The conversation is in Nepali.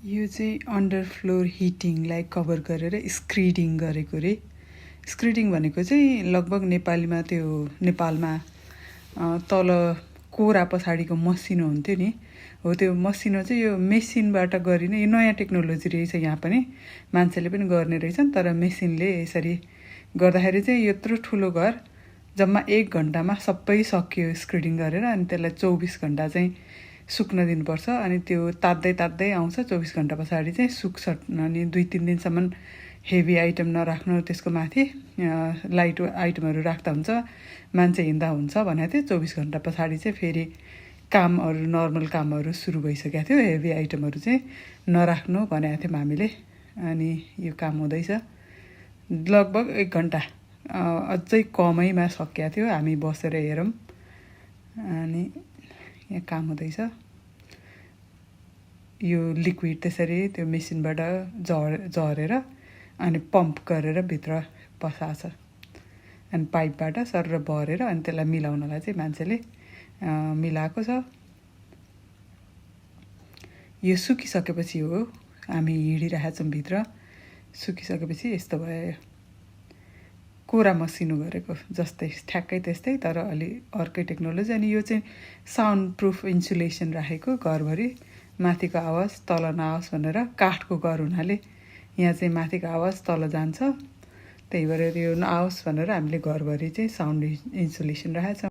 यो चाहिँ अन्डर फ्लोर हिटिङलाई कभर गरेर स्क्रिडिङ गरेको रे। स्क्रिडिङ भनेको चाहिँ लगभग नेपालमा तल कोरा पछाडिको मसिनो हुन्थ्यो नि, हो त्यो मसिनो चाहिँ यो मेसिनबाट गरिने यो नयाँ टेक्नोलोजी रहेछ। यहाँ पनि मान्छेले पनि गर्ने रहेछन्, तर मेसिनले यसरी गर्दाखेरि चाहिँ यत्रो ठुलो घर जम्मा 1 घन्टामा सबै सकियो स्क्रिडिङ गरेर। अनि त्यसलाई 24 घन्टा चाहिँ सुक्न दिनुपर्छ। अनि त्यो तात्दै आउँछ, 24 घन्टा पछाडि चाहिँ सुक्छ। अनि 2-3 दिनसम्म हेभी आइटम नराख्नु, त्यसको माथि लाइट आइटमहरू राख्दा हुन्छ, मान्छे हिँड्दा हुन्छ भनेको थियो। 24 घन्टा पछाडि चाहिँ फेरि कामहरू नर्मल कामहरू सुरु भइसकेको थियो, हेभी आइटमहरू चाहिँ नराख्नु भनेको थियौँ हामीले। अनि यो काम हुँदैछ, लगभग 1 घन्टा अझै कमैमा सकिएको थियो। हामी बसेर हेरौँ। अनि यहाँ काम हुँदैछ। यो लिक्विड त्यसरी त्यो मेसिनबाट झरेर अनि पम्प गरेर भित्र पसाछ। अनि पाइपबाट सर भरेर अनि त्यसलाई मिलाउनलाई चाहिँ मान्छेले मिलाएको छ। यो सुकिसकेपछि हो हामी हिँडिरहेका छौँ भित्र। सुकिसकेपछि यस्तो भयो, कोरा मसिनो गरेको जस्तै ठ्याक्कै त्यस्तै, तर अलि अर्कै टेक्नोलोजी। अनि यो चाहिँ साउन्ड प्रुफ इन्सुलेसन राखेको, घरभरि माथिको आवाज तल नआओस् भनेर। काठको घर हुनाले यहाँ चाहिँ माथिको आवाज तल जान्छ, त्यही भएर यो नआओस् भनेर हामीले घरभरि चाहिँ साउन्ड इन्सुलेसन राखेको छ।